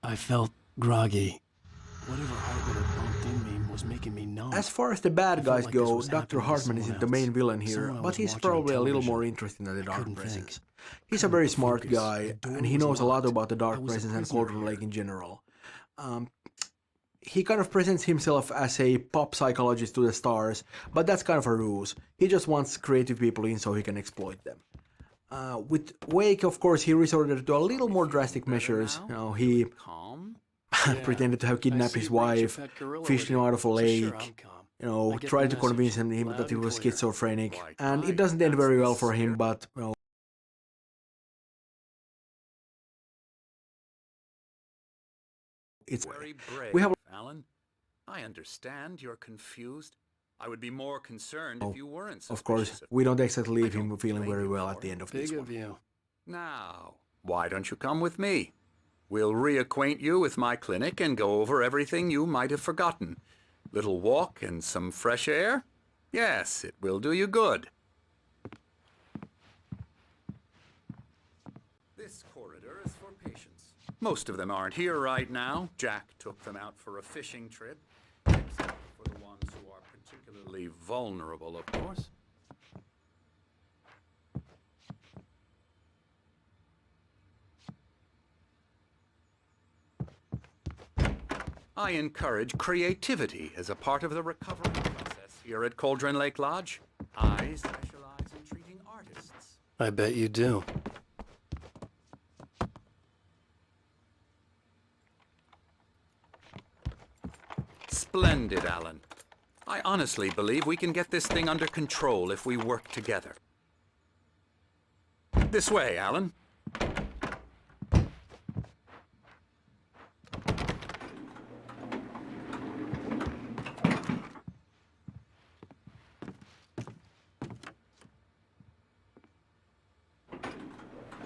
I felt groggy. Whatever Hartman had bumped in me was making me numb. As far as the bad guys like this go, was Dr. happening to Hartman someone isn't the else. main villain here, Someone I but was he's watching on probably a little television. more interesting than the I Dark couldn't Presence. think. He's a Couldn't very smart focus. guy, The door and he was knows a lot locked. about the I Dark was a Presence and prisoner Cauldron here. Lake in general. He kind of presents himself as a pop psychologist to the stars, but that's kind of a ruse. He just wants creative people in so he can exploit them. With Wake, of course, he resorted to a little more drastic measures. You know, he pretended to have kidnapped his wife, fished him out of a lake, you know, tried to convince him that he was schizophrenic, and it doesn't end very well for him, but, you know, it's very brave, we have Alan. I understand you're confused. I would be more concerned if you weren't suspicious. of course, we don't exactly leave him feeling very well at the end of this Big one. of you. Now, why don't you come with me? We'll reacquaint you with my clinic and go over everything you might have forgotten. Little walk and some fresh air? Yes, it will do you good. This corridor is for patients. Most of them aren't here right now. Jack took them out for a fishing trip, except for the ones who are particularly vulnerable, of course. I encourage creativity as a part of the recovery process here at Cauldron Lake Lodge. I specialize in treating artists. I bet you do. Splendid, Alan. I honestly believe we can get this thing under control if we work together. This way, Alan.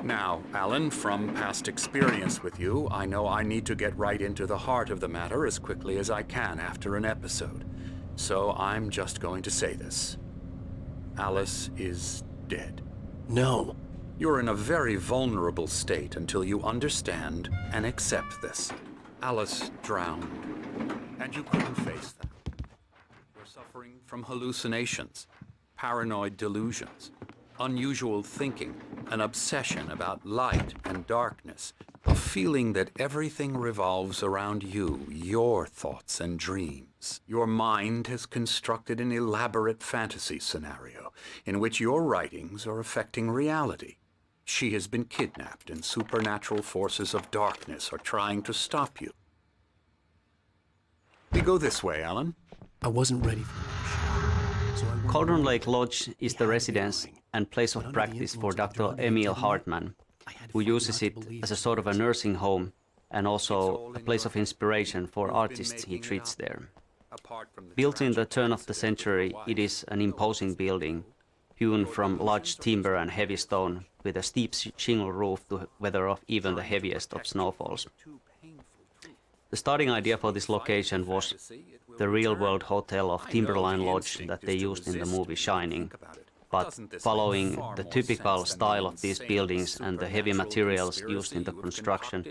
Now, Alan, from past experience with you, I know I need to get right into the heart of the matter as quickly as I can after an episode. So I'm just going to say this. Alice is dead. No. You're in a very vulnerable state until you understand and accept this. Alice drowned, and you couldn't face that. You're suffering from hallucinations, paranoid delusions, unusual thinking, an obsession about light and darkness, a feeling that everything revolves around you, your thoughts and dreams. Your mind has constructed an elaborate fantasy scenario in which your writings are affecting reality. She has been kidnapped and supernatural forces of darkness are trying to stop you. We go this way, Alan. I wasn't ready for that. So Cauldron Lake Lodge is the residence and place of practice for Dr. Emil Hartman, who uses it as a sort of a nursing home and also a place of inspiration for artists he treats there. Built in the turn of the century, it is an imposing building, hewn from large timber and heavy stone, with a steep shingle roof to weather off even the heaviest of snowfalls. The starting idea for this location was the real-world hotel of Timberline Lodge that they used in the movie Shining, but following the typical style of these buildings and the heavy materials used in the construction,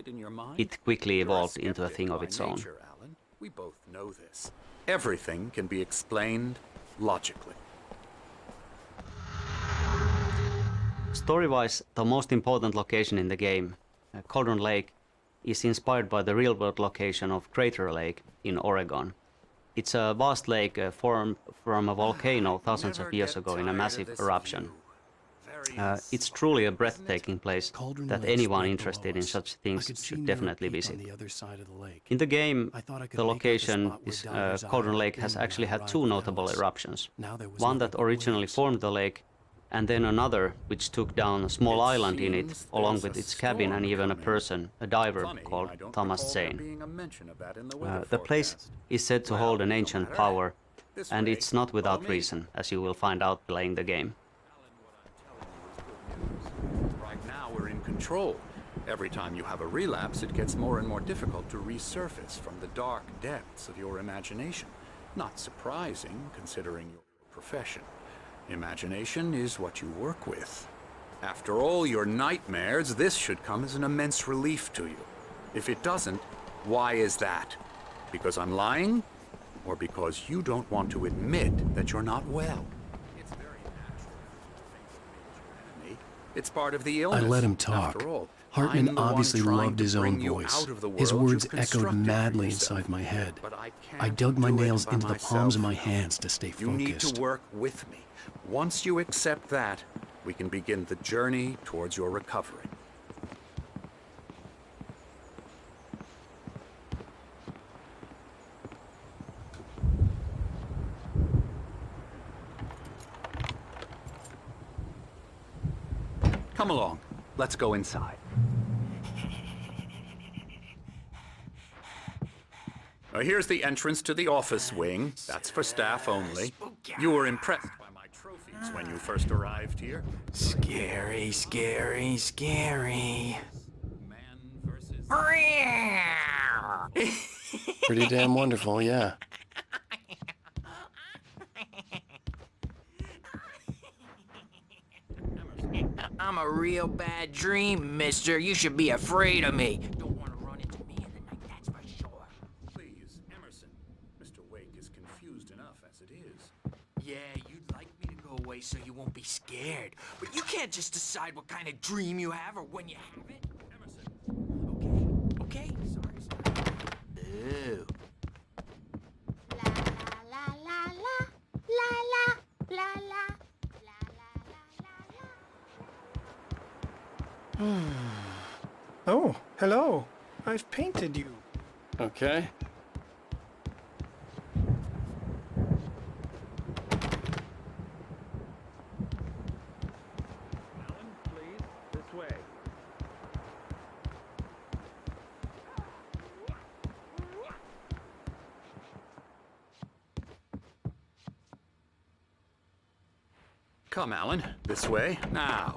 it quickly evolved into a thing of its own. We both know this. Everything can be explained logically. Story-wise, the most important location in the game, Cauldron Lake, is inspired by the real-world location of Crater Lake in Oregon. It's a vast lake formed from a volcano thousands of years ago in a massive eruption. It's truly a breathtaking place that anyone interested in such things should definitely visit. In the game, the location, Cauldron Lake, has actually had two notable eruptions. One that originally formed the lake, and then another which took down a small island in it, along with its cabin and even a person, a diver called Thomas Zane. The place is said to hold an ancient power, and it's not without reason, as you will find out playing the game. Right now we're in control. Every time you have a relapse, it gets more and more difficult to resurface from the dark depths of your imagination. Not surprising, considering your profession. Imagination is what you work with. After all your nightmares, this should come as an immense relief to you. If it doesn't, Why is that? Because I'm lying? Or because you don't want to admit that you're not well? It's very natural for you to think of me as your enemy. It's part of the I illness. let him talk. After all, Hartman I'm the one obviously trying loved to his bring own you voice. out of the His world words you've echoed constructed for madly yourself. inside my head. But I I can't dug my do it nails by into the palms of my myself. hands to stay You need focused. to work with me. Once you accept that, we can begin the journey towards your recovery. Come along. Let's go inside. Here's the entrance to the office wing. That's for staff only. You were impressed by my trophies when you first arrived here. Scary, scary, scary. Man versus... Pretty damn wonderful, yeah. I'm a real bad dream, mister. You should be afraid of me. Don't want to run into me in the night, that's for sure. Please, Emerson. Mr. Wake is confused enough as it is. Yeah, you'd like me to go away so you won't be scared. But you can't just decide what kind of dream you have or when you have it. Emerson. Okay. Sorry. Ooh. La la la la la la la Oh, hello. I've painted you. Okay. Alan, please, this way. Come, Alan, this way. Now,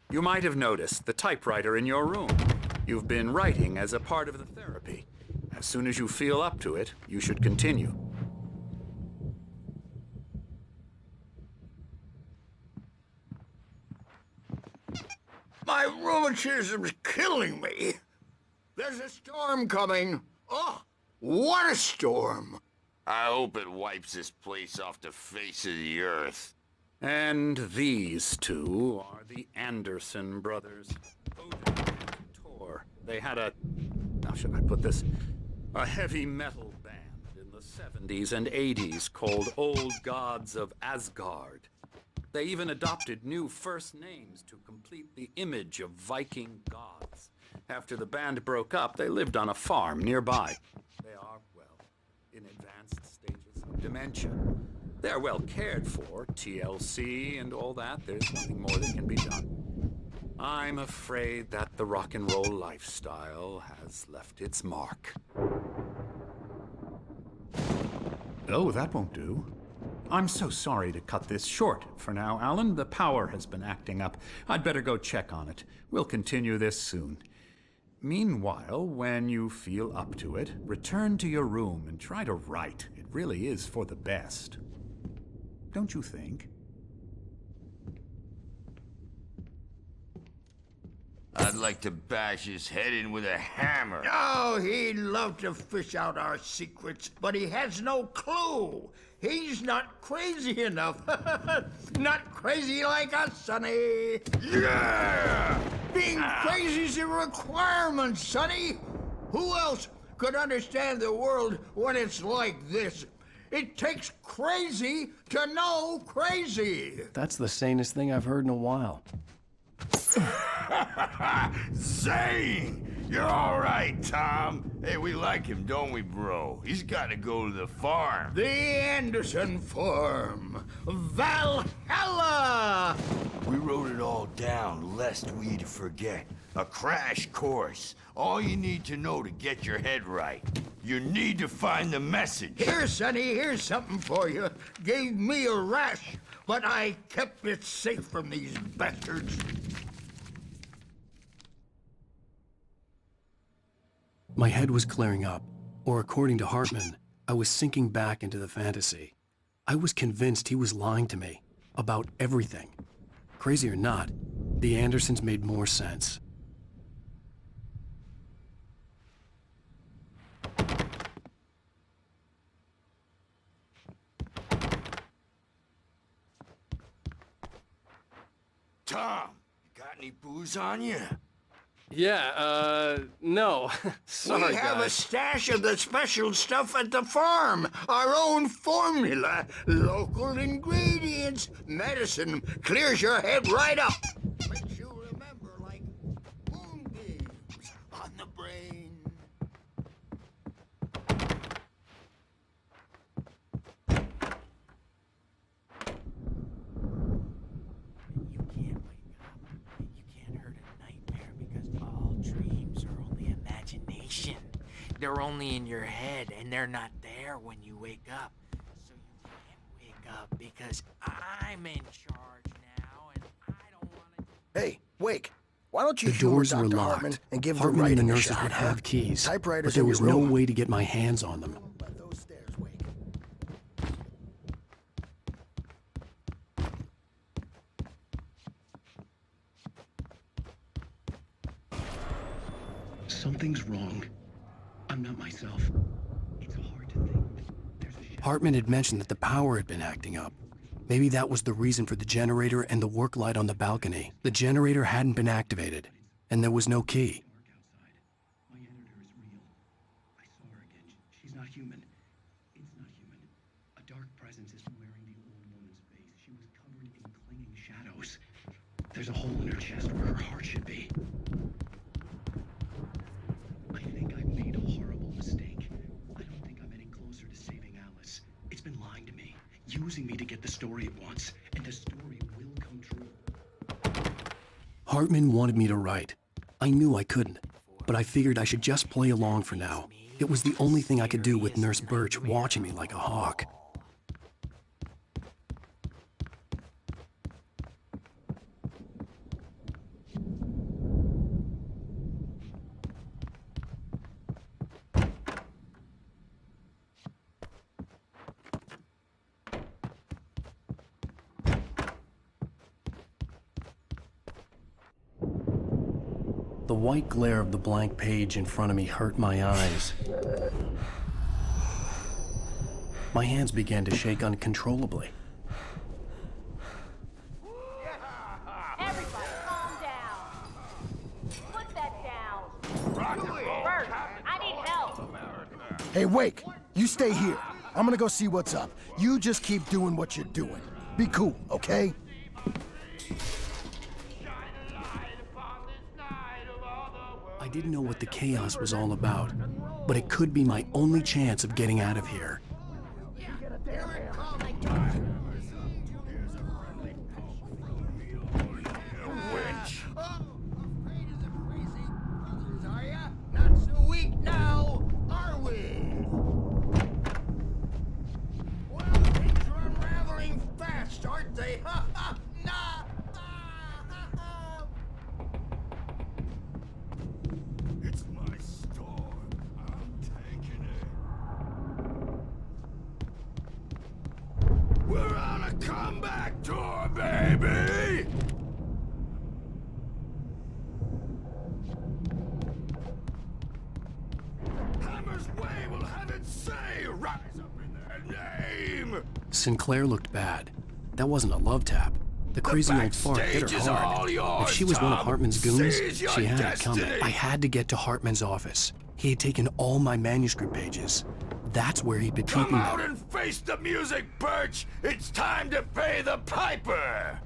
you might have noticed the typewriter in your room. You've been writing as a part of the therapy. As soon as you feel up to it, you should continue. My rheumatism's killing me. There's a storm coming. Oh, what a storm. I hope it wipes this place off the face of the earth. And these two are the Anderson brothers. Odin and Tor. They had how should I put this? A heavy metal band in the 70s and 80s called Old Gods of Asgard. They even adopted new first names to complete the image of Viking gods. After the band broke up, they lived on a farm nearby. They are, well, in advanced stages of dementia. They're well cared for, TLC and all that. There's nothing more that can be done. I'm afraid that the rock and roll lifestyle has left its mark. Oh, that won't do. I'm so sorry to cut this short for now, Alan. The power has been acting up. I'd better go check on it. We'll continue this soon. Meanwhile, when you feel up to it, return to your room and try to write. It really is for the best. Don't you think? I'd like to bash his head in with a hammer. Oh, he'd love to fish out our secrets, but he has no clue. He's not crazy enough. Not crazy like us, Sonny. Yeah! Being crazy's a requirement, Sonny. Who else could understand the world when it's like this? It takes crazy to know crazy. That's the sanest thing I've heard in a while. Zane! You're all right, Tom. Hey, we like him, don't we, bro? He's got to go to the farm. The Anderson Farm. Valhalla! We wrote it all down, lest we'd forget. A crash course. All you need to know to get your head right. You need to find the message. Here, Sonny, here's something for you. Gave me a rash, but I kept it safe from these bastards. My head was clearing up, or according to Hartman, I was sinking back into the fantasy. I was convinced he was lying to me about everything. Crazy or not, the Andersons made more sense. Tom, you got any booze on you? Yeah, no. Sorry, we have a guys. stash of the special stuff at the farm. Our own formula. Local ingredients. Medicine clears your head right up. Makes you remember like moonbeams on the brain. You can't wake up. You can't hurt a nightmare because all dreams are only imagination. They're only in your head, and they're not there when you wake up. So you can't wake up because I'm in charge now, and I don't want to... Hey, Wake. Why don't you The humor doors were Dr. locked. Hartman and give Hartman the and the writing a nurses shot, would huh? have keys, but Typewriters there in was your no room. way to get my hands on them. By those stairs, Wake. Something's wrong. I'm not myself. It's hard to think. Hartman had mentioned that the power had been acting up. Maybe that was the reason for the generator and the work light on the balcony. The generator hadn't been activated, and there was no key. My editor is real. I saw her again. She's not human. It's not human. A dark presence is wearing the old woman's face. She was covered in clinging shadows. There's a hole in her chest where her heart should be. I think I've made a horrible mistake. I don't think I'm any closer to saving Alice. It's been lying to me, using me to get the story it wants, and the story will come true. Hartman wanted me to write. I knew I couldn't, but I figured I should just play along for now. It was the only thing I could do with Nurse Birch watching me like a hawk. The white glare of the blank page in front of me hurt my eyes. My hands began to shake uncontrollably. Everybody, calm down. Put that down. Bert, I need help. Hey, Wake. You stay here. I'm gonna go see what's up. You just keep doing what you're doing. Be cool, okay? I didn't know what the chaos was all about, but it could be my only chance of getting out of here. Winch. Afraid of the crazy brothers, are ya? Not so weak now, are we? Well, things are unraveling fast, aren't they? Ha ha! Nah! It's my storm. I'm taking it. We're on a comeback tour, baby! Hammer's Way will have its say! Rise up in their name! Sinclair looked bad. That wasn't a love tap. The crazy old fart hit backstage her is all hard. yours, If she was one of Tom. Hartman's goons, Seize your she had it coming. destiny. I had to get to Hartman's office. He had taken all my manuscript pages. That's where he'd been Come keeping out them. and face the music, Birch! It's time to pay the piper!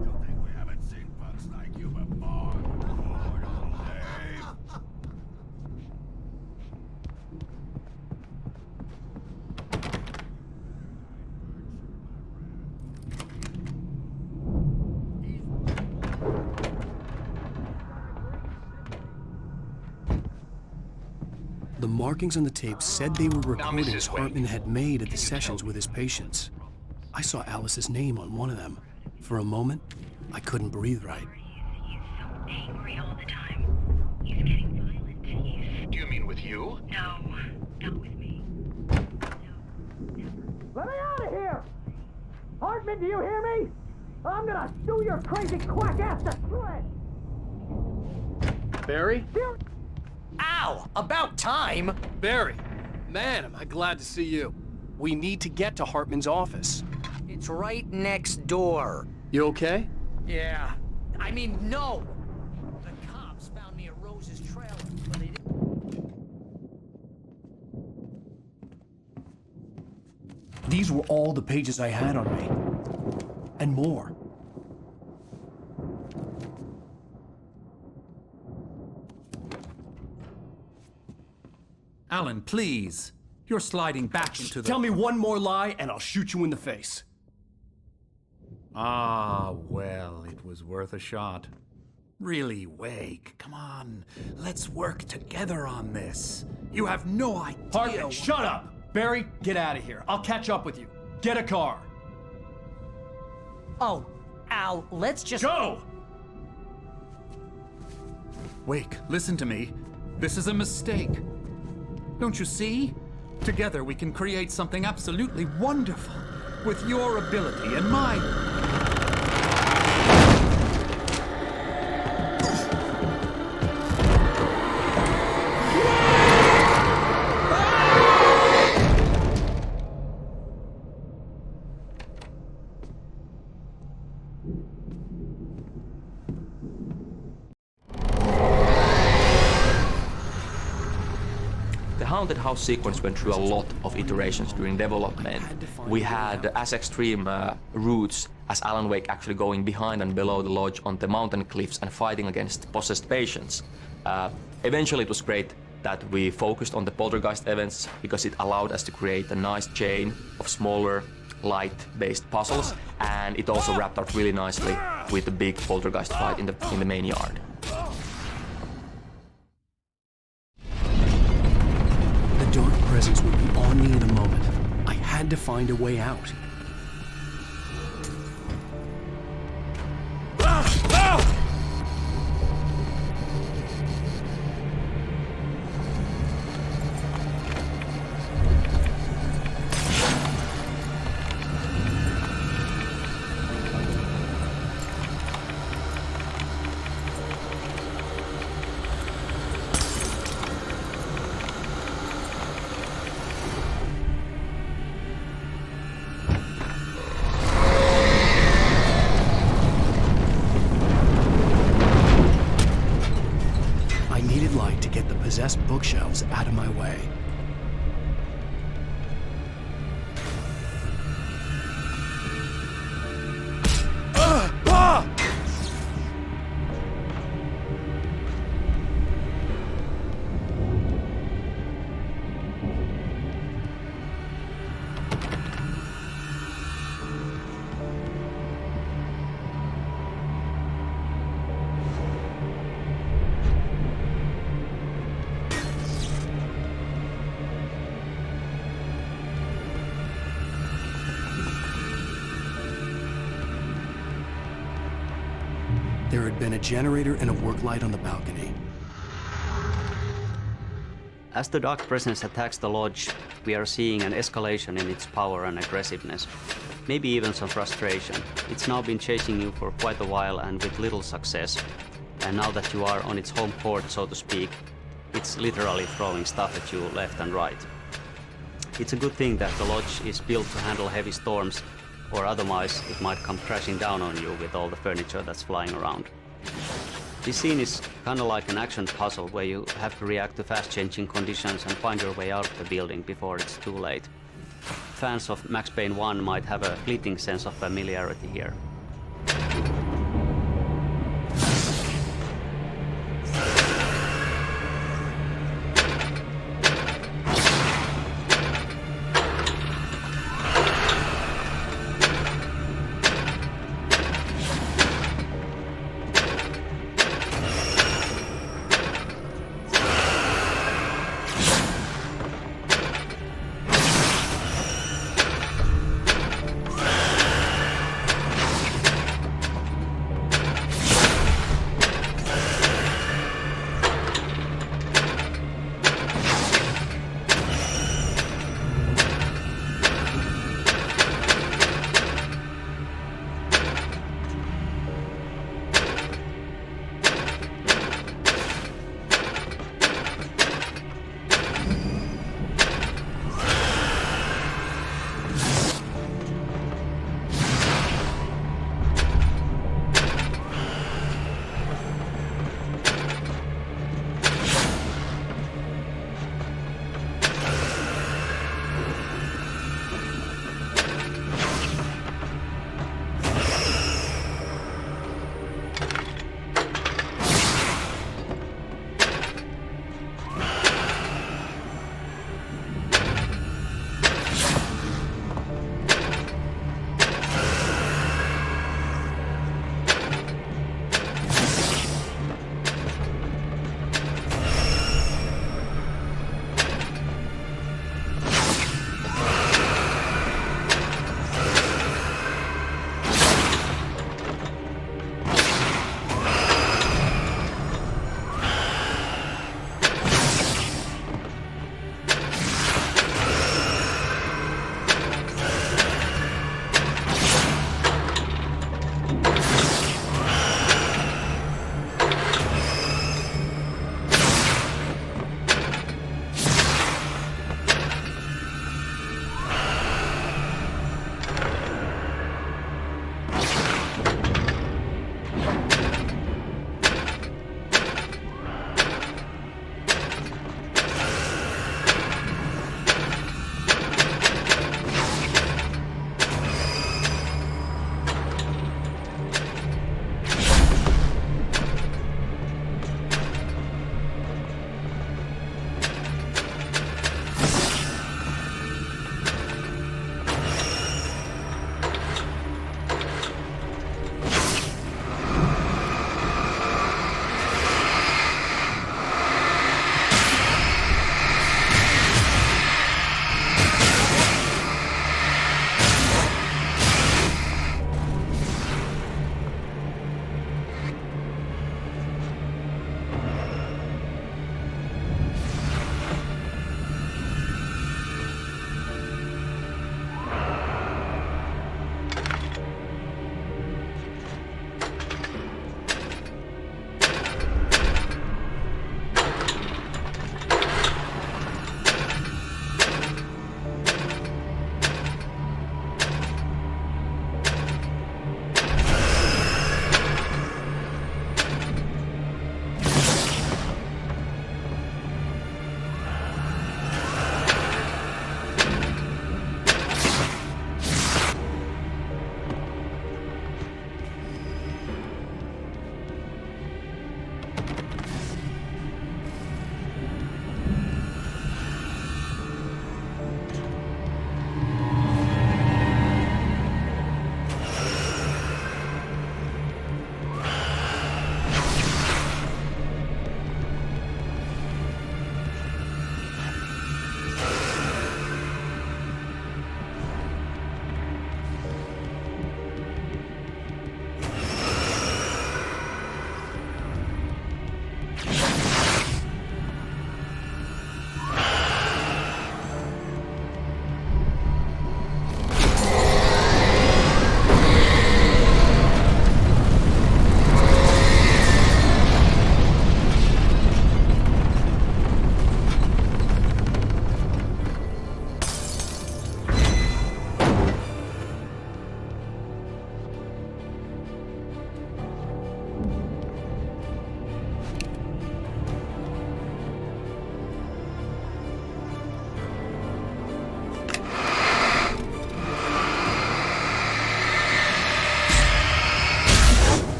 You think we haven't seen punks like you before? Mortal Dave! The markings on the tape said they were recordings Mrs. Wade. Hartman had made at the sessions with his patients. I saw Alice's name on one of them. For a moment, I couldn't breathe right. Angry all the time. He's getting violent. Do you mean with you? No, not with me. Let me out of here! Hartman, do you hear me? I'm gonna sue your crazy quack ass to shreds! Barry? Ow! About time! Barry! Man, am I glad to see you. We need to get to Hartman's office. It's right next door. You okay? Yeah. I mean, no! The cops found me at Rose's trailer, but they didn't... These were all the pages I had on me. And more. Alan, please. You're sliding back into the... Tell me one more lie and I'll shoot you in the face. Ah, well, it was worth a shot. Really, Wake, come on. Let's work together on this. You have no idea... Hartman, shut up! Barry, get out of here. I'll catch up with you. Get a car. Oh, Al, let's just... Go! Wake, listen to me. This is a mistake. Don't you see? Together we can create something absolutely wonderful. With your ability and mine. The Haunted House sequence went through a lot of iterations during development. We had as extreme routes as Alan Wake actually going behind and below the lodge on the mountain cliffs and fighting against possessed patients. Eventually it was great that we focused on the poltergeist events because it allowed us to create a nice chain of smaller, light-based puzzles, and it also wrapped up really nicely with the big poltergeist fight in the main yard. The dark presence would be on me in a moment. I had to find a way out. Possessed bookshelves out of my way. There had been a generator and a work light on the balcony. As the dark presence attacks the lodge, we are seeing an escalation in its power and aggressiveness. Maybe even some frustration. It's now been chasing you for quite a while and with little success. And now that you are on its home court, so to speak, it's literally throwing stuff at you left and right. It's a good thing that the lodge is built to handle heavy storms, or otherwise it might come crashing down on you with all the furniture that's flying around. This scene is kinda like an action puzzle where you have to react to fast-changing conditions and find your way out of the building before it's too late. Fans of Max Payne 1 might have a fleeting sense of familiarity here.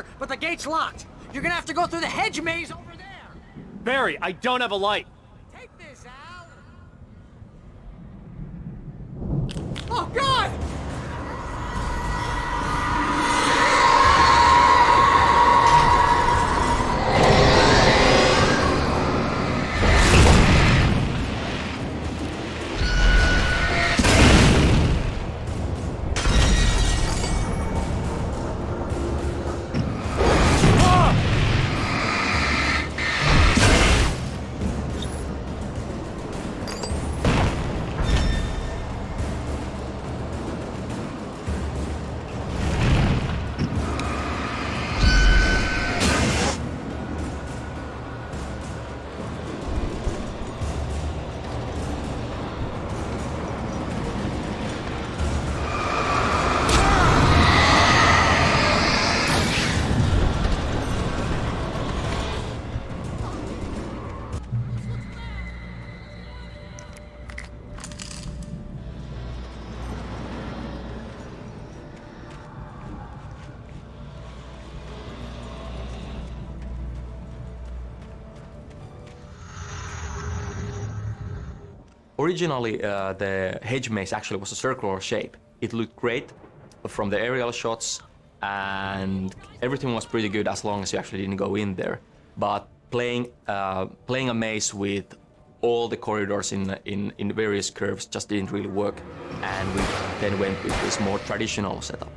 door, but the gate's locked. You're gonna have to go through the hedge maze over there. Barry, I don't have a light. Take this, Al. Oh, God! Originally, the hedge maze actually was a circular shape. It looked great from the aerial shots, and everything was pretty good as long as you actually didn't go in there. But playing a maze with all the corridors in various curves just didn't really work, and we then went with this more traditional setup.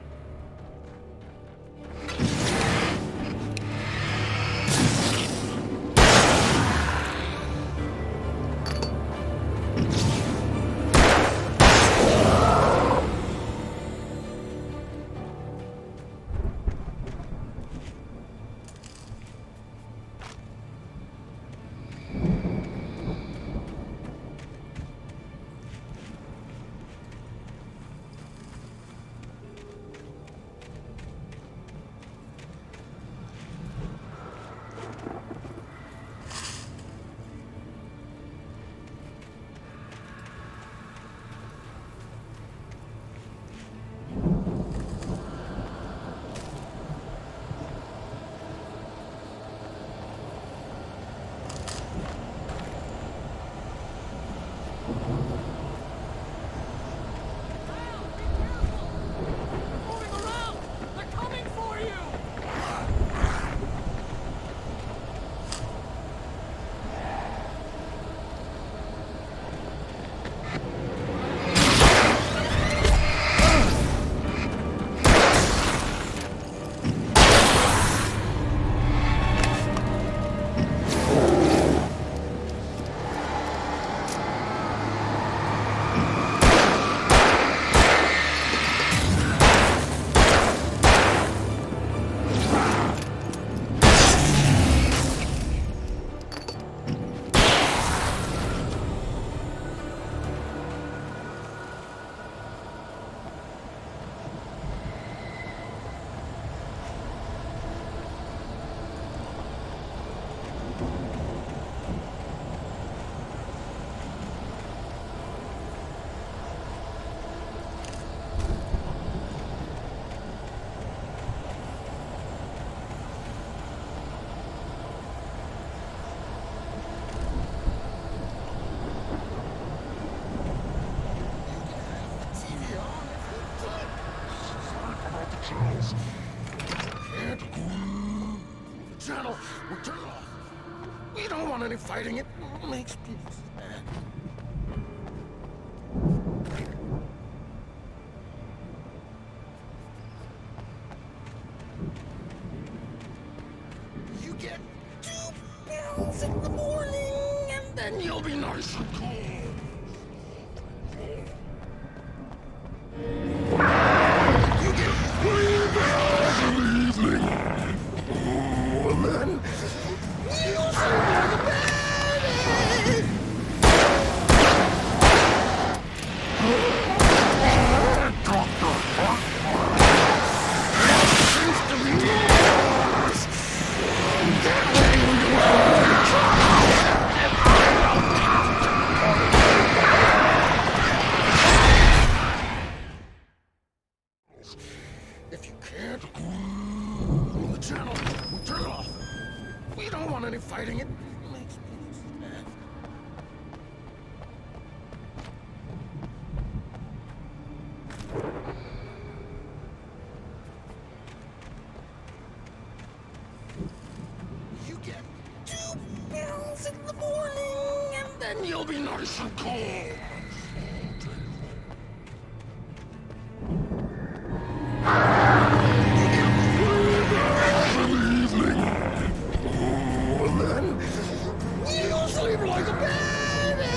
Channel, we'll turn it off. We don't want any fighting. It makes people sad. You get 2 pounds in the morning, and then you'll be nice and cool. You get 3 pounds in the evening. And then you'll see the baby. Seems to be yours. That way we won't be trouble. don't want any fighting. It makes me sad. You get 2 pills in the morning, and then you'll be nice and cold. You sleep like a baby!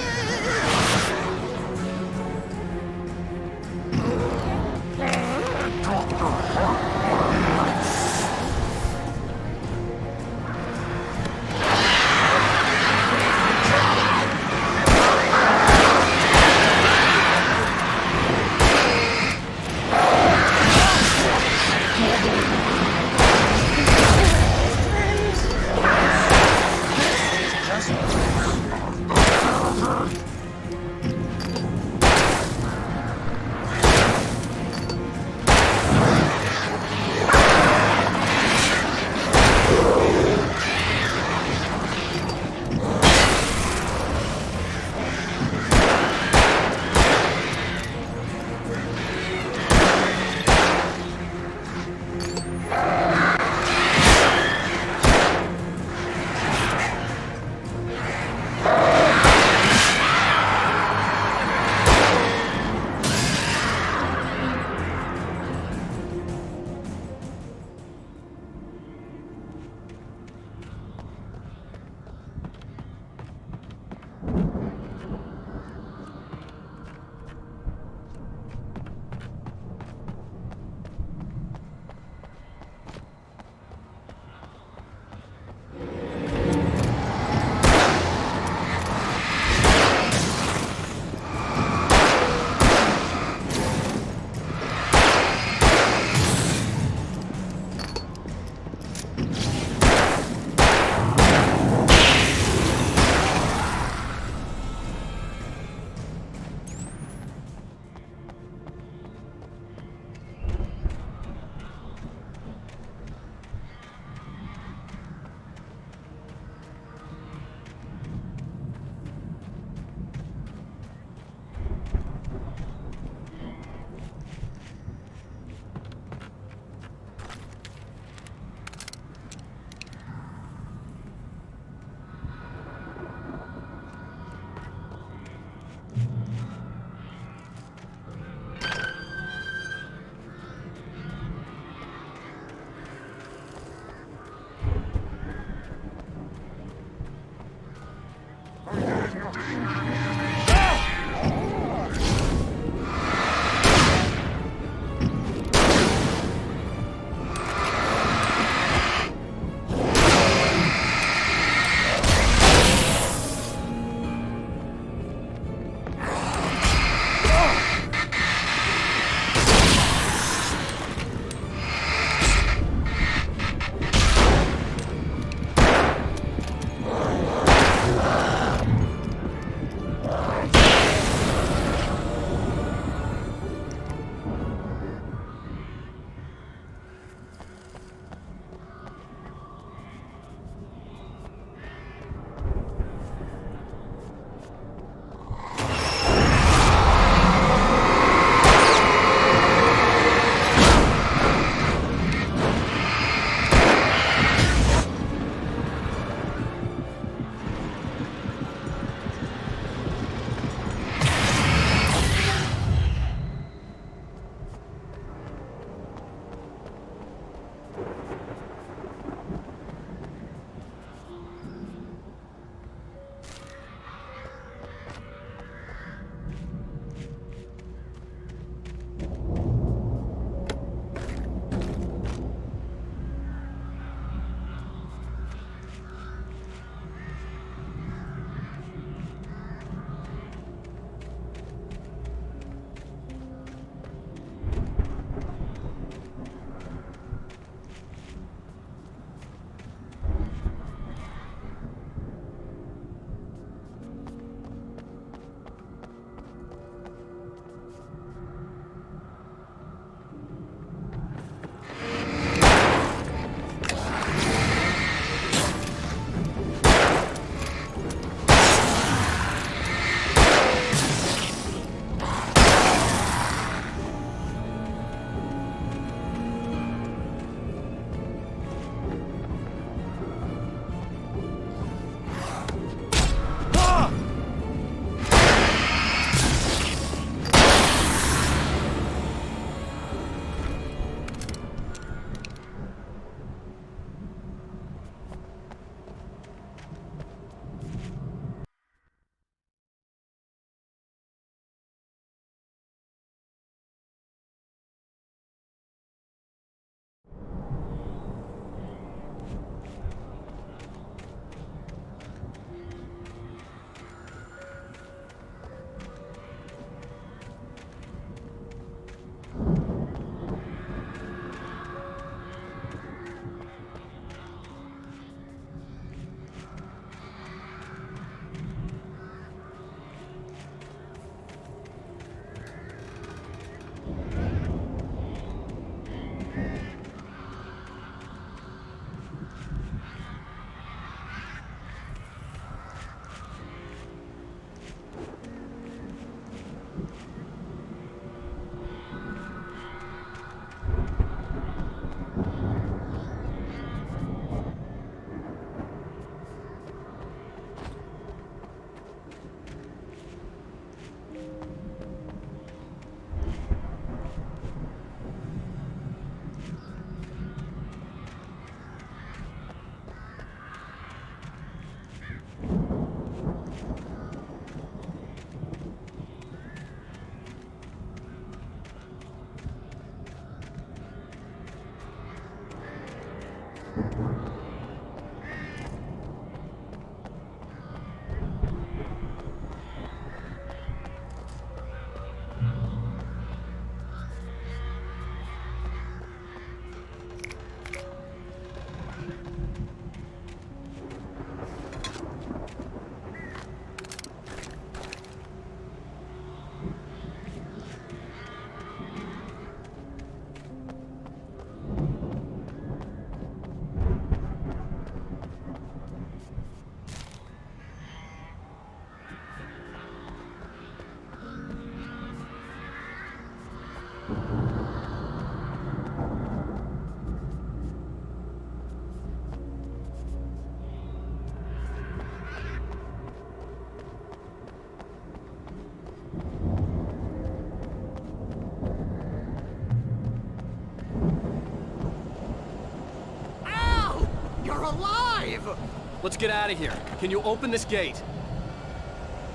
Let's get out of here. Can you open this gate?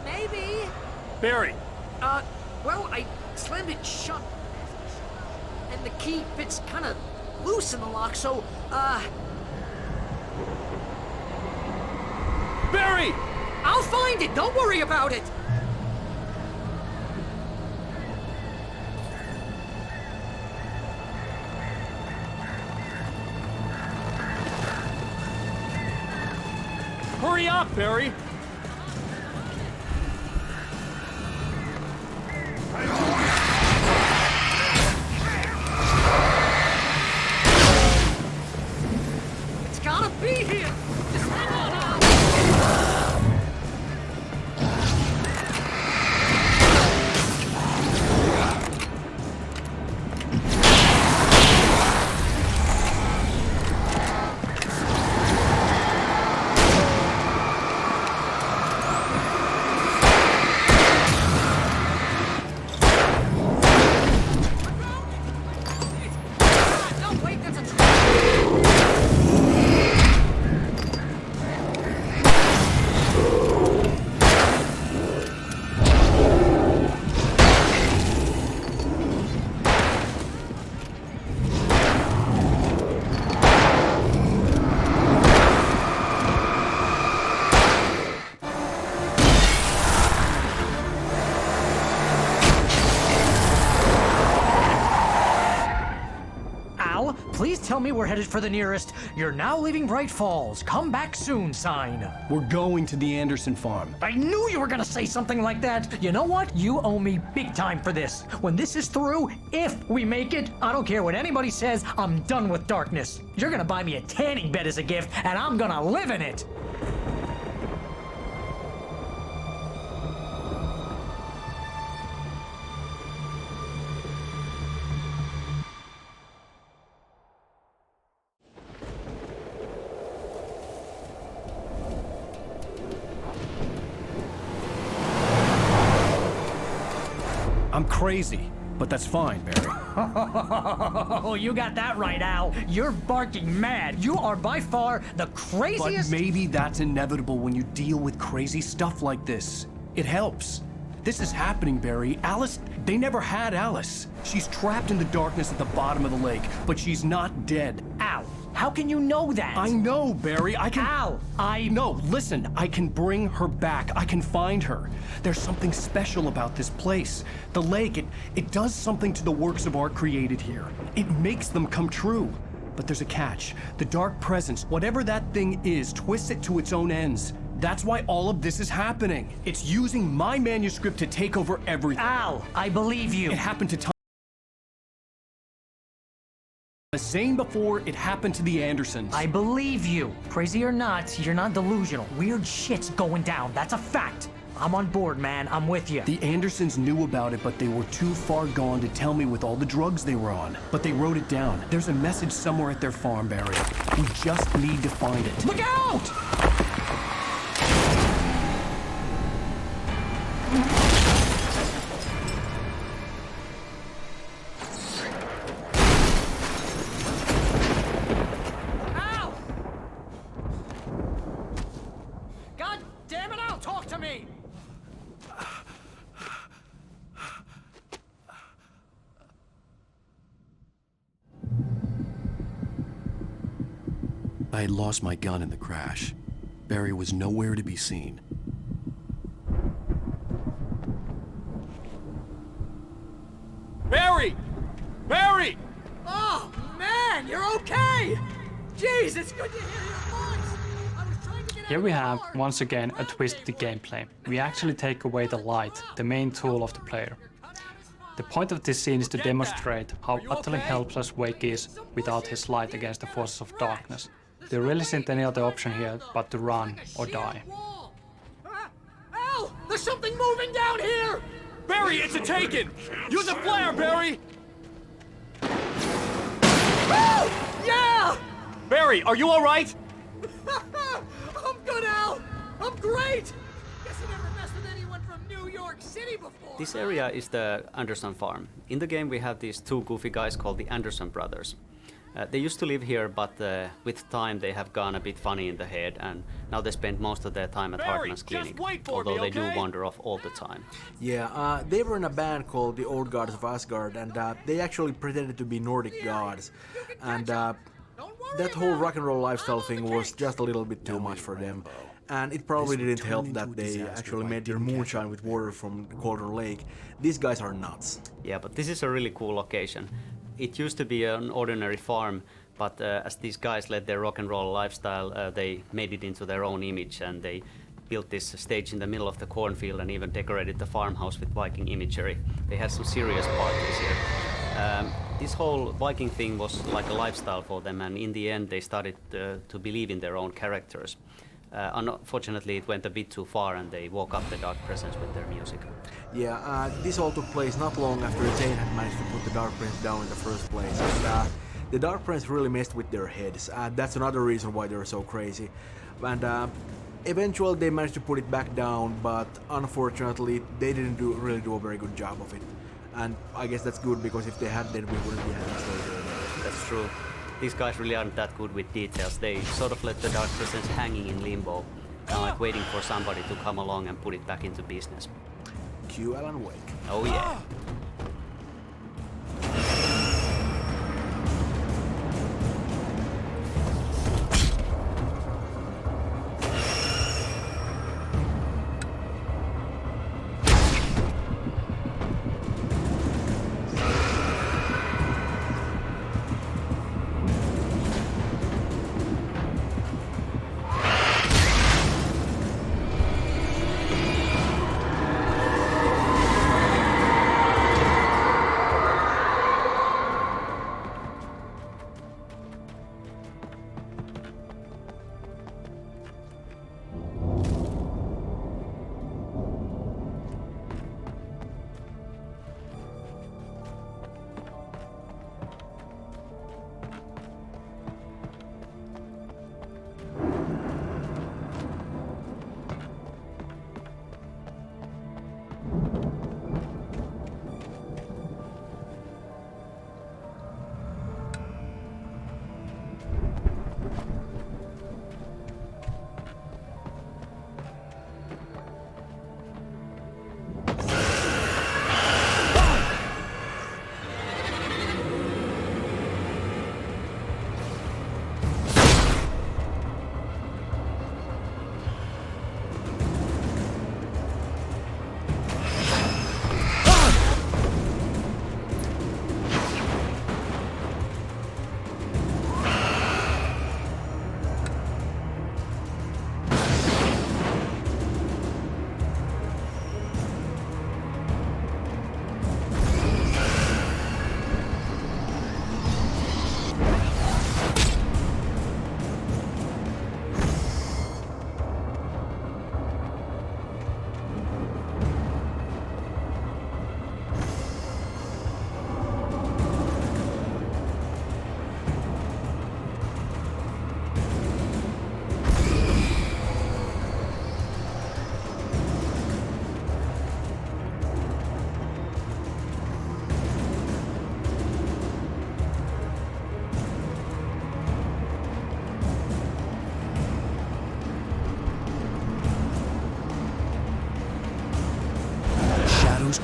Maybe. Barry! Well, I slammed it shut. And the key fits kind of loose in the lock, so, Barry! I'll find it! Don't worry about it! Hurry up, Barry! It's gotta be here! Just hang on, Al! No, wait, that's a Al, please tell me we're headed for the nearest "You're now leaving Bright Falls. Come back soon" sign. We're going to the Anderson farm. I knew you were gonna say something like that. You know what? You owe me big time for this. When this is through, if we make it, I don't care what anybody says, I'm done with darkness. You're gonna buy me a tanning bed as a gift, and I'm gonna live in it. I'm crazy, but that's fine, Barry. Oh, you got that right, Al. You're barking mad. You are by far the But craziest. maybe that's inevitable when you deal with crazy stuff like this. It helps. This is happening, Barry. Alice, they never had Alice. She's trapped in the darkness at the bottom of the lake, but she's not dead. Al, how can you know that? I know, Barry. I can... Al, No, listen. I can bring her back. I can find her. There's something special about this place. The lake, it does something to the works of art created here. It makes them come true. But there's a catch. The dark presence, whatever that thing is, twists it to its own ends. That's why all of this is happening. It's using my manuscript to take over everything. Al, I believe you. It happened to Zane before it happened to the Andersons. I believe you. Crazy or not, you're not delusional. Weird shit's going down. That's a fact. I'm on board, man. I'm with you. The Andersons knew about it, but they were too far gone to tell me with all the drugs they were on. But they wrote it down. There's a message somewhere at their farm, Barry. We just need to find it. Look out! Al! God damn it, Al, talk to me! I had lost my gun in the crash. Barry was nowhere to be seen. Barry! Barry! Oh, man, you're okay! Jeez, it's good to hear your voice! I was trying to get Here we have, once again, a twist to the gameplay. We actually take away the light, the main tool of the player. The point of this scene is to demonstrate how utterly helpless Wake is without his light against the forces of darkness. There really isn't any other option here but to run or die. Al, there's something moving down here! Barry, it's a taken! Use a flare, Barry! Oh, yeah! Barry, are you alright? I'm good, Al! I'm great! Guess I never messed with anyone from New York City before! This area is the Anderson farm. In the game we have these two goofy guys called the Anderson brothers. They used to live here, but with time they have gone a bit funny in the head, and now they spend most of their time at Hartman's clinic, although they do wander off all the time. Yeah, they were in a band called the Old Gods of Asgard, and they actually pretended to be Nordic gods. And that whole rock and roll lifestyle thing was just a little bit too much for them. And it probably didn't help that they actually made their moonshine with water from Cauldron Lake. These guys are nuts. Yeah, but this is a really cool location. It used to be an ordinary farm, but as these guys led their rock and roll lifestyle, they made it into their own image, and they built this stage in the middle of the cornfield and even decorated the farmhouse with Viking imagery. They had some serious parties here. This whole Viking thing was like a lifestyle for them, and in the end they started to believe in their own characters. Unfortunately, it went a bit too far, and they woke up the Dark Presence with their music. Yeah, this all took place not long after Zane had managed to put the Dark Prince down in the first place. And, the Dark Prince really messed with their heads, and that's another reason why they're so crazy. And eventually they managed to put it back down, but unfortunately they didn't really do a very good job of it. And I guess that's good, because if they had, then we wouldn't be having story there. That's true. These guys really aren't that good with details. They sort of let the Dark Presence hanging in limbo, kind of like waiting for somebody to come along and put it back into business. Cue Alan Wake. Oh yeah.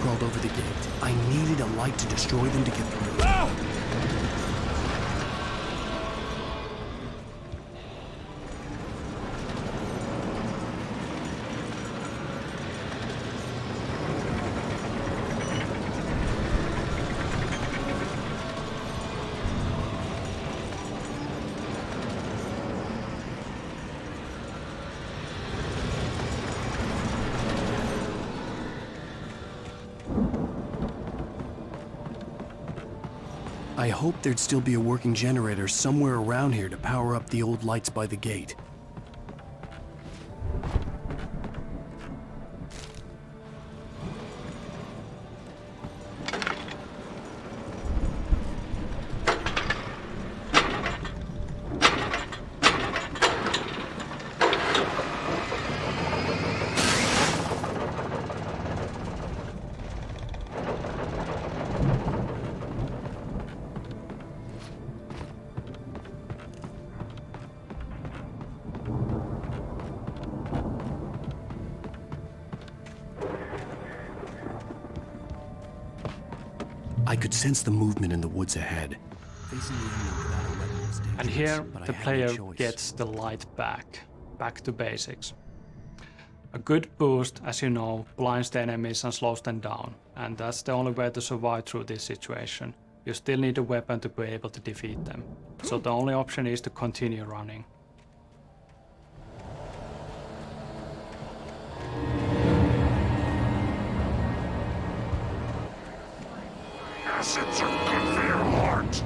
Crawled over the gate. I needed a light to destroy them to get through. I hoped there'd still be a working generator somewhere around here to power up the old lights by the gate. I could sense the movement in the woods ahead. Facing the enemy without a weapon was dangerous, And here but the I had no player choice. gets the light back to basics. A good boost, as you know, blinds the enemies and slows them down, and that's the only way to survive through this situation. You still need a weapon to be able to defeat them, so the only option is to continue running. Acids are good for your heart.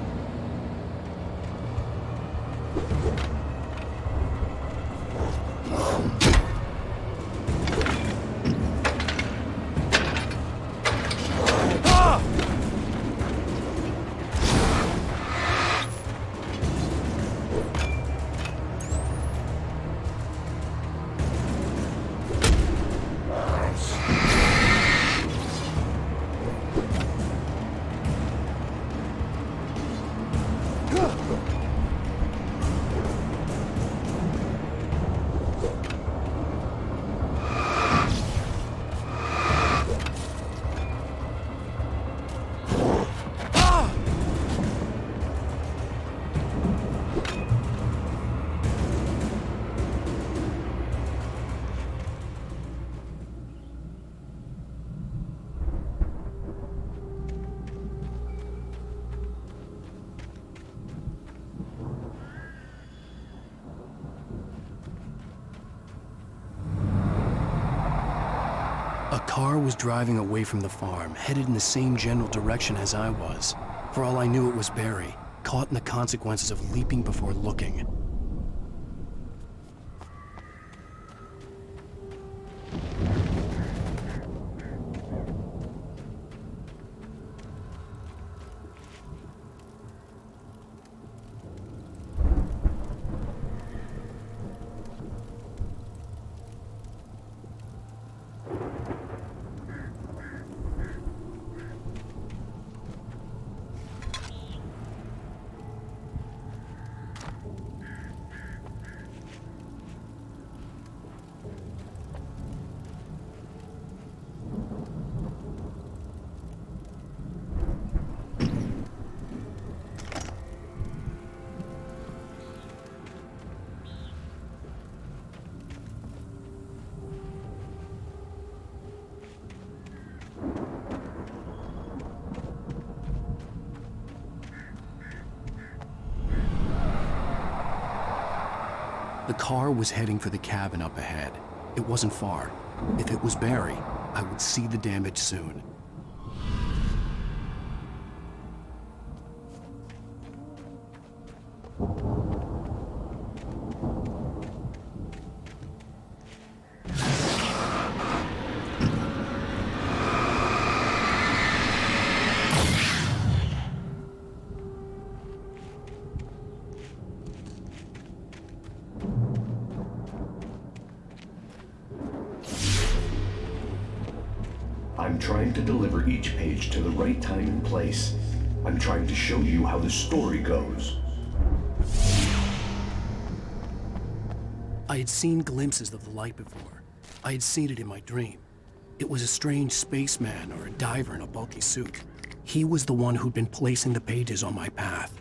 A car was driving away from the farm, headed in the same general direction as I was. For all I knew, it was Barry, caught in the consequences of leaping before looking. The car was heading for the cabin up ahead. It wasn't far. If it was Barry, I would see the damage soon. I'm trying to deliver each page to the right time and place. I'm trying to show you how the story goes. I had seen glimpses of the light before. I had seen it in my dream. It was a strange spaceman or a diver in a bulky suit. He was the one who'd been placing the pages on my path.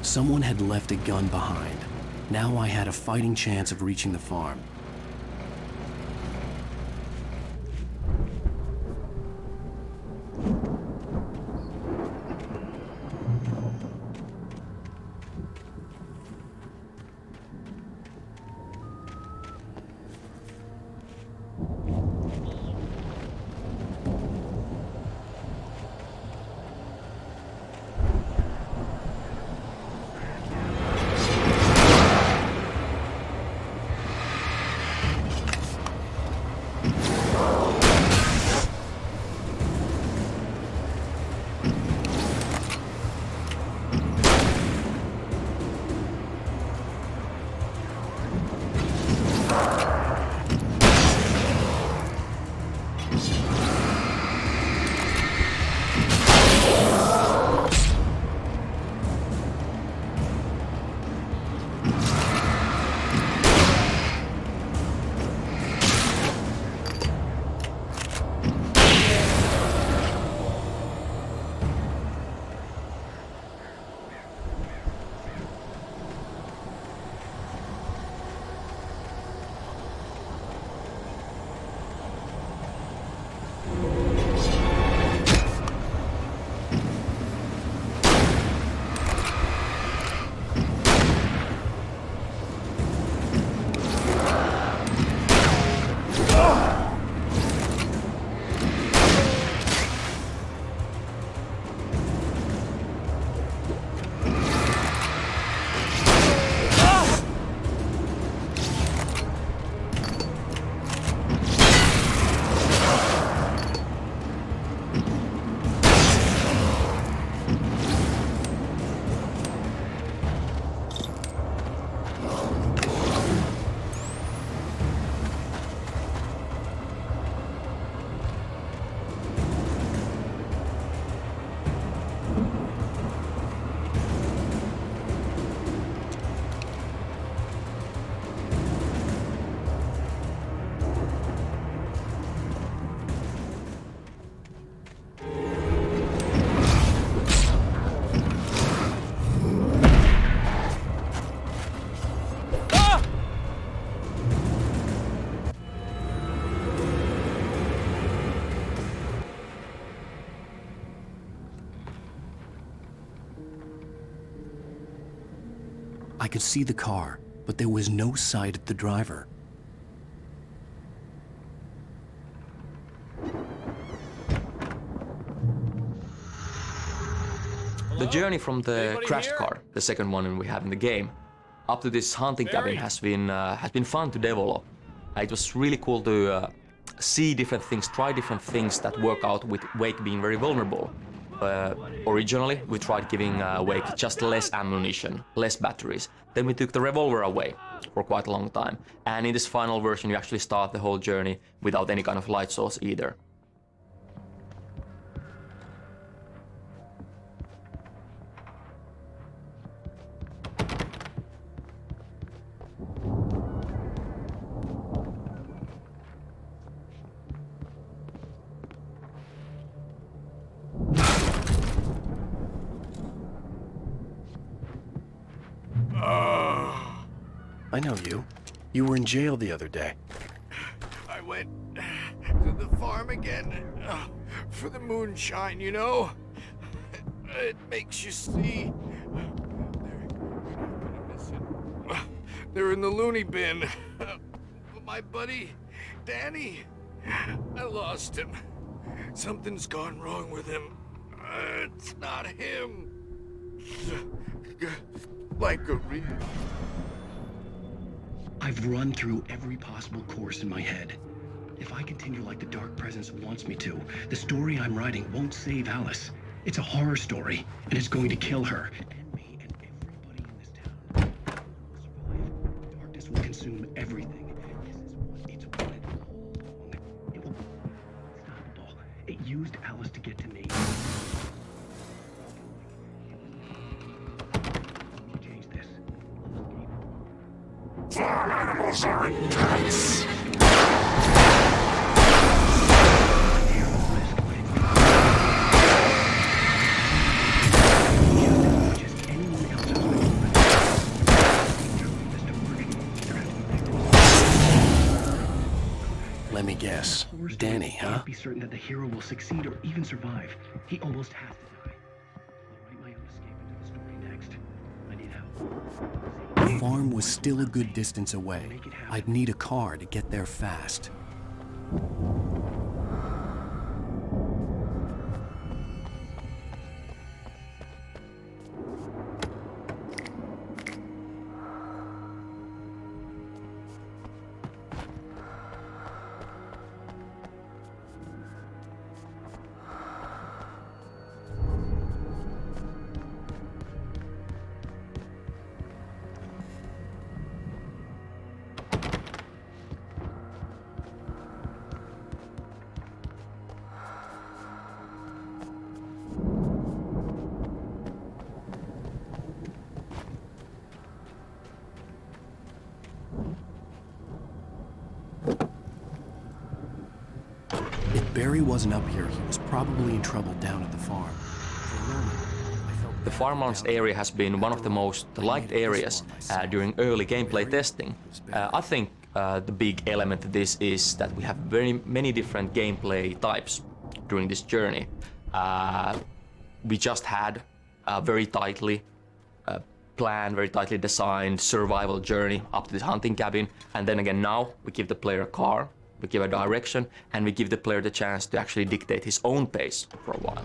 Someone had left a gun behind. Now I had a fighting chance of reaching the farm. I could see the car, but there was no sight of the driver. The journey from the crashed car, the second one we have in the game, up to this hunting cabin has been fun to develop. It was really cool to see different things, try different things that work out with Wake being very vulnerable. Originally, we tried giving Wake just less ammunition, less batteries. Then we took the revolver away for quite a long time. And in this final version, you actually start the whole journey without any kind of light source either. I know you. You were in jail the other day. I went to the farm again for the moonshine, you know? It makes you see. They're in the loony bin. But my buddy, Danny, I lost him. Something's gone wrong with him. It's not him. Like a real... I've run through every possible course in my head. If I continue like the Dark Presence wants me to, the story I'm writing won't save Alice. It's a horror story, and it's going to kill her, and me, and everybody in this town. No one will survive. Darkness will consume everything. This is what it's wanted all along. It will be unstoppable. It used Alice to get to me. Change this. Farm animals are intense. Just anyone else who's been me guess. Danny, huh? Can't be certain that the hero will succeed or even survive. He almost has to die. I'll write my own escape into the story next. I need help. The farm was still a good distance away. I'd need a car to get there fast. If Barry wasn't up here, he was probably in trouble down at the farm. The farmlands area has been one of the most liked areas during early gameplay testing. I think the big element of this is that we have very many different gameplay types during this journey. We just had a very tightly planned, very tightly designed survival journey up to this hunting cabin, and then again now we give the player a car, we give a direction, and we give the player the chance to actually dictate his own pace for a while.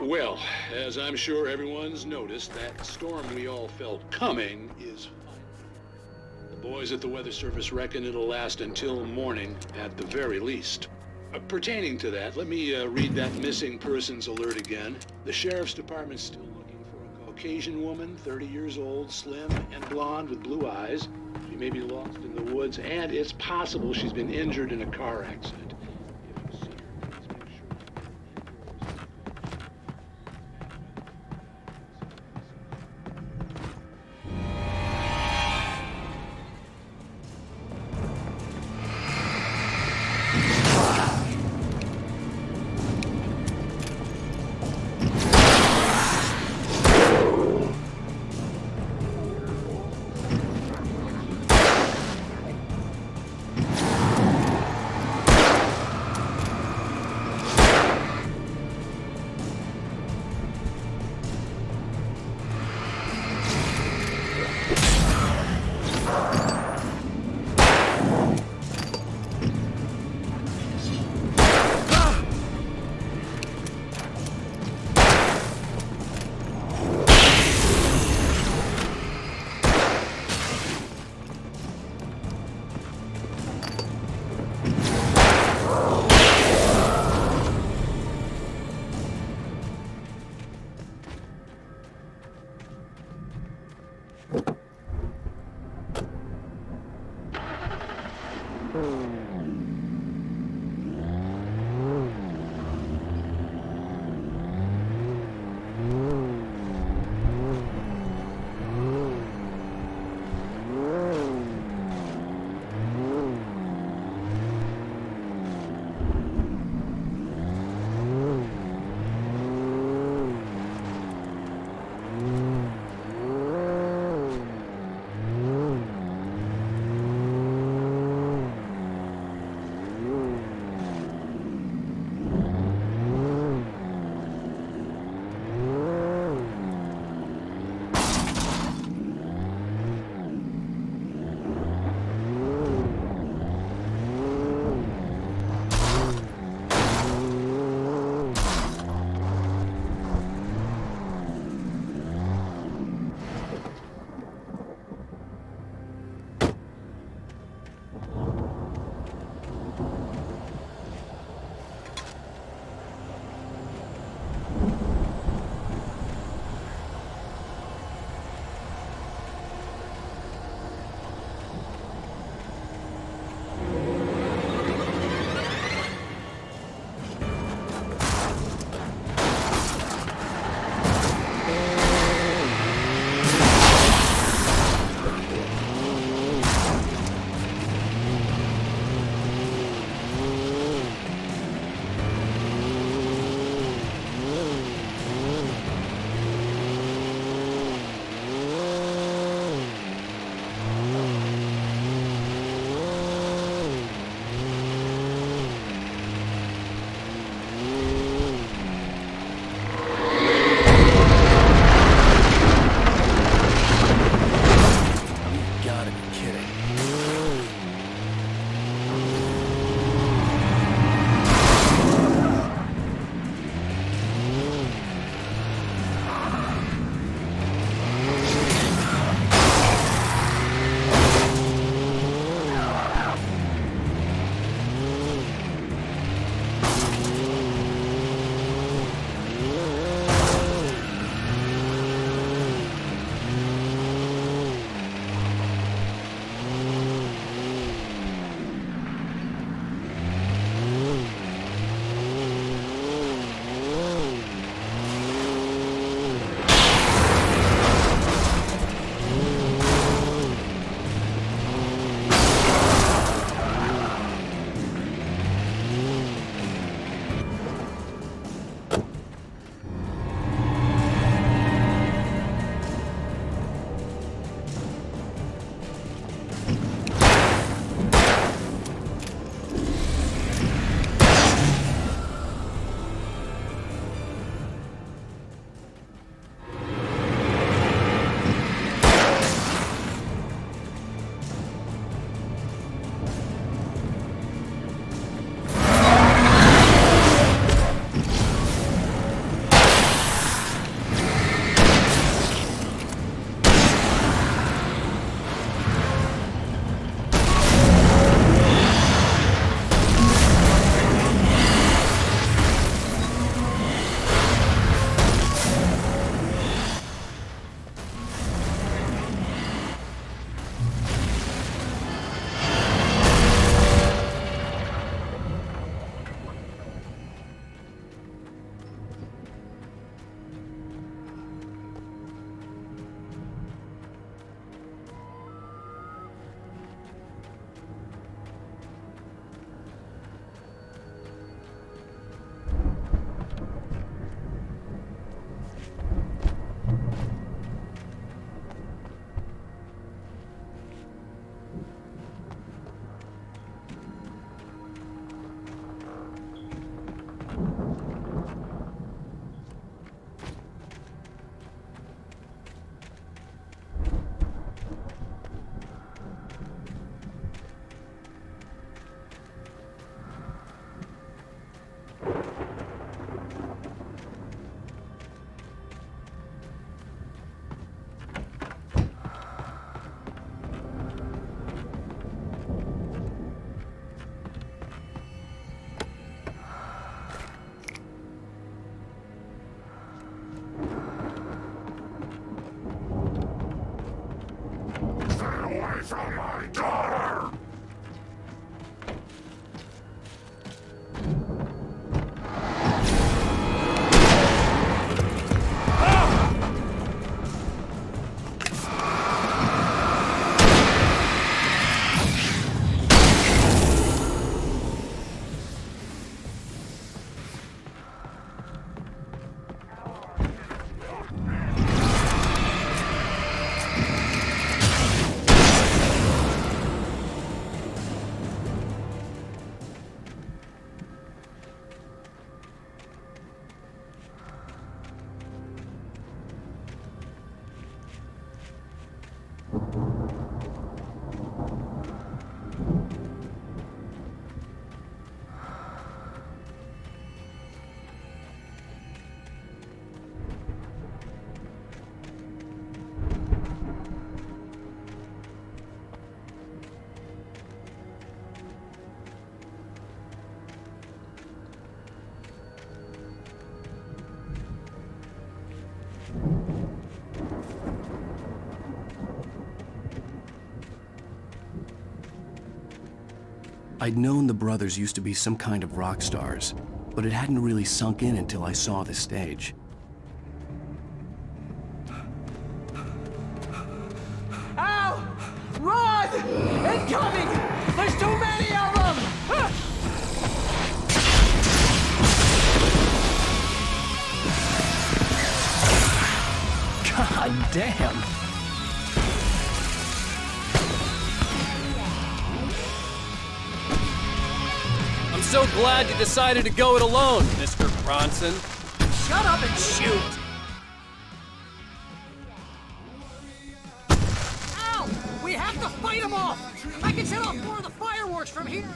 Well, as I'm sure everyone's noticed, that storm we all felt coming is final. The boys at the Weather Service reckon it'll last until morning at the very least. Pertaining to that, let me read that missing persons alert again. The Sheriff's Department's still looking for a Caucasian woman, 30 years old, slim and blonde with blue eyes. She may be lost in the woods, and it's possible she's been injured in a car accident. If you see her, please make sure. I'd known the brothers used to be some kind of rock stars, but it hadn't really sunk in until I saw the stage. Al! Run! Incoming! There's too many of them! God damn! I'm so glad you decided to go it alone, Mr. Bronson. Shut up and shoot! Al! We have to fight them off! I can set off more of the fireworks from here.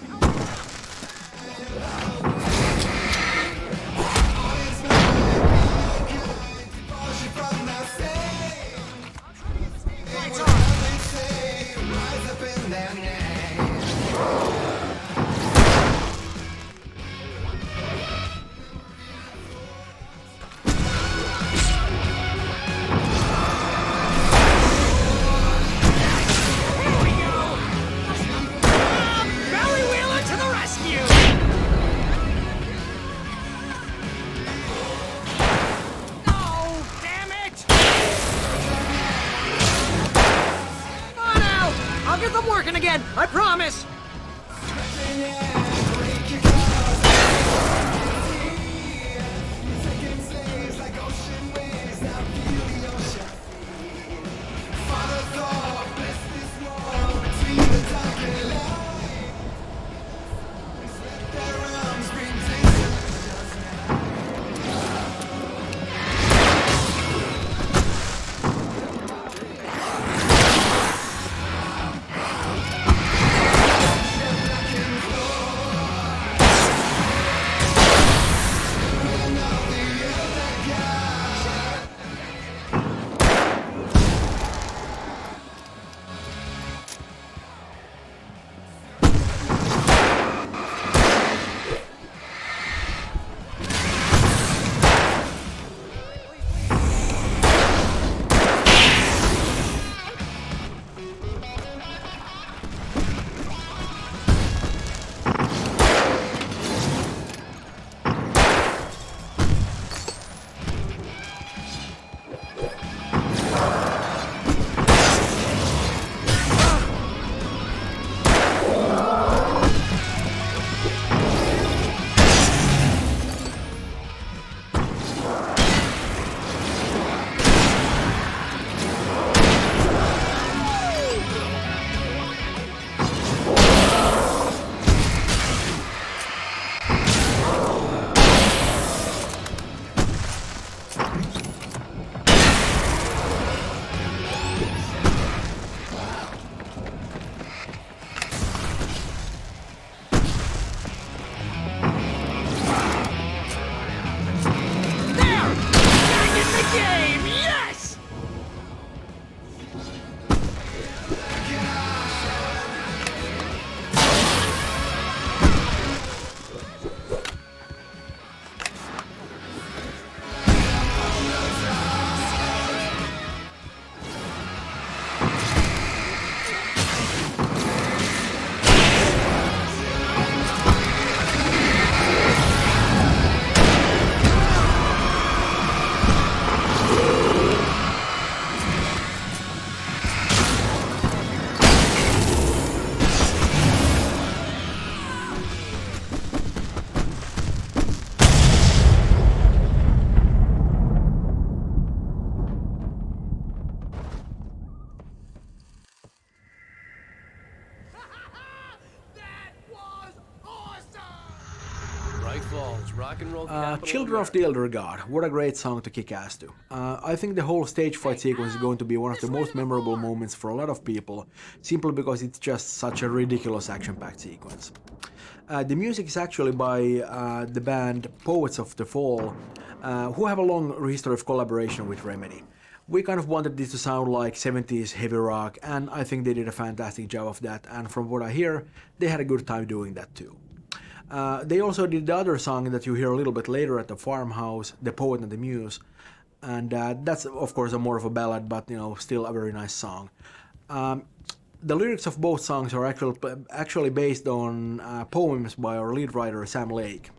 Lights on! Again, I promise! Children of the Elder God, what a great song to kick ass to. I think the whole stage fight sequence is going to be one of the most memorable moments for a lot of people, simply because it's just such a ridiculous action-packed sequence. The music is actually by the band Poets of the Fall, who have a long history of collaboration with Remedy. We kind of wanted this to sound like 70s heavy rock, and I think they did a fantastic job of that, and from what I hear, they had a good time doing that too. They also did the other song that you hear a little bit later at the farmhouse, The Poet and the Muse, and that's of course more of a ballad, but you know, still a very nice song. The lyrics of both songs are actually based on poems by our lead writer Sam Lake.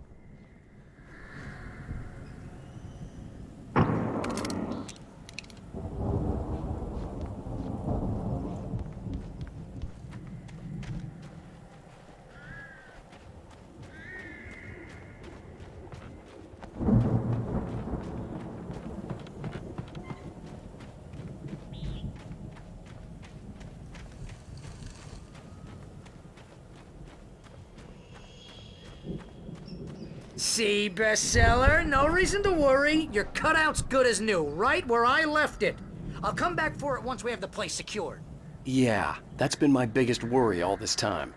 See, bestseller? No reason to worry. Your cutout's good as new, right where I left it. I'll come back for it once we have the place secured. Yeah, that's been my biggest worry all this time.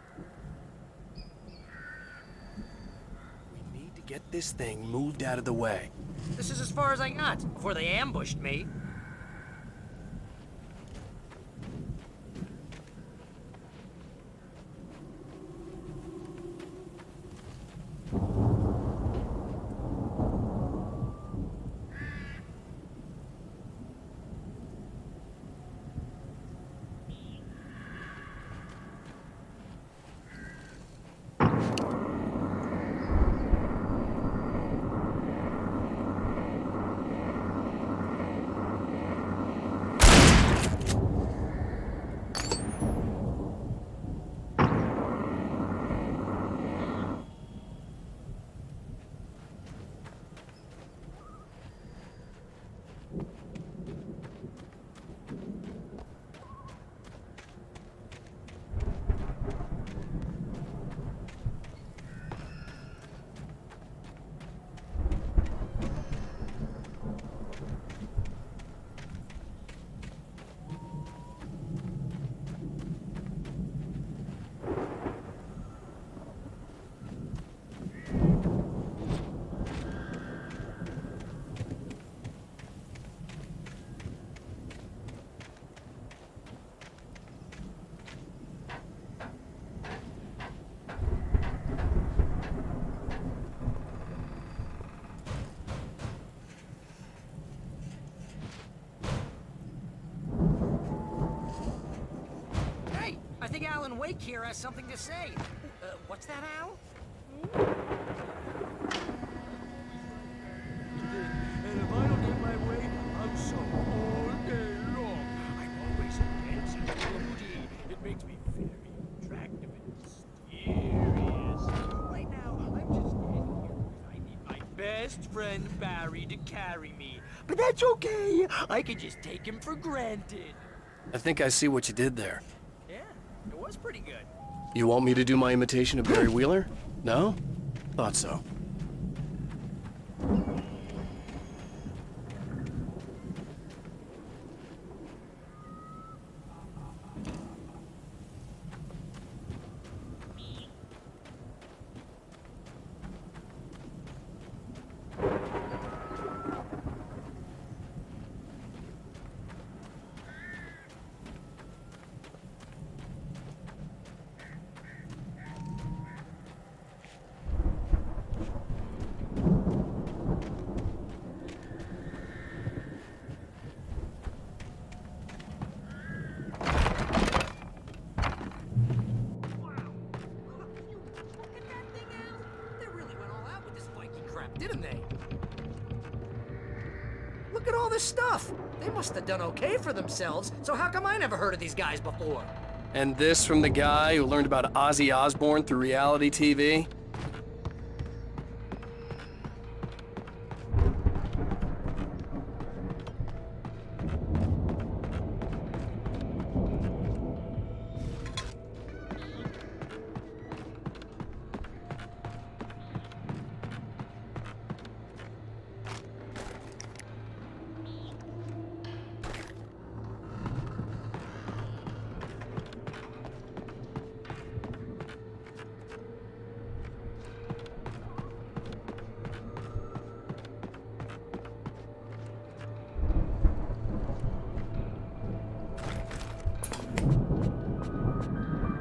We need to get this thing moved out of the way. This is as far as I got before they ambushed me. I think Alan Wake here has something to say. What's that, Al? And if I don't get my way, I'm so all day long. I'm always intense and moody. It makes me very attractive and mysterious. Right now, I'm just getting here because I need my best friend Barry to carry me. But that's okay. I can just take him for granted. I think I see what you did there. It was pretty good. You want me to do my imitation of Barry Wheeler? No? Thought so. Didn't they? Look at all this stuff. They must have done okay for themselves, so how come I never heard of these guys before? And this from the guy who learned about Ozzy Osbourne through reality TV?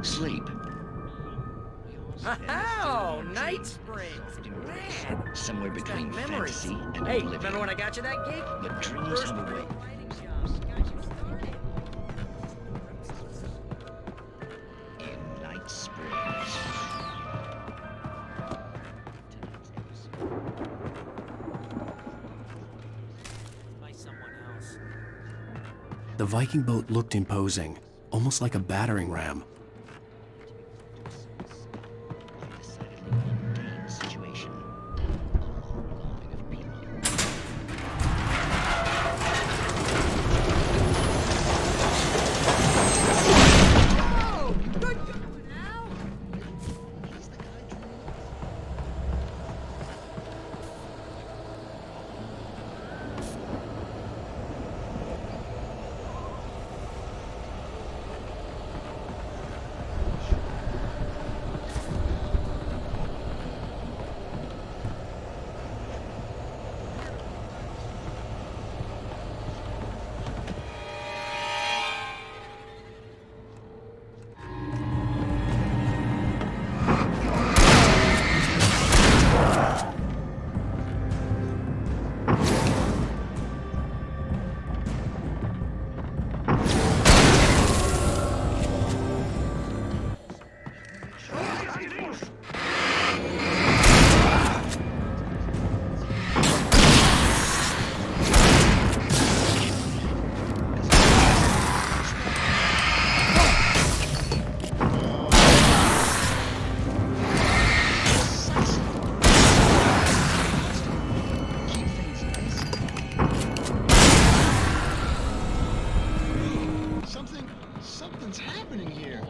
Sleep. Oh, Night Springs. Man, Somewhere between memories. fantasy and Hey, oblivion. remember when I got you that gig? But dreams First have a way. writing jobs got you started. The Viking boat looked imposing, almost like a battering ram. Something's happening here.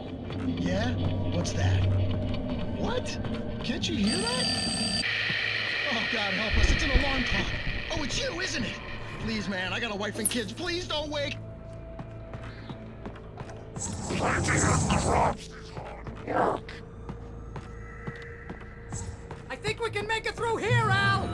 Yeah? What's that? What? Can't you hear that? Oh, God help us. It's an alarm clock. Oh, it's you, isn't it? Please, man, I got a wife and kids. Please don't wake. I think we can make it through here, Al!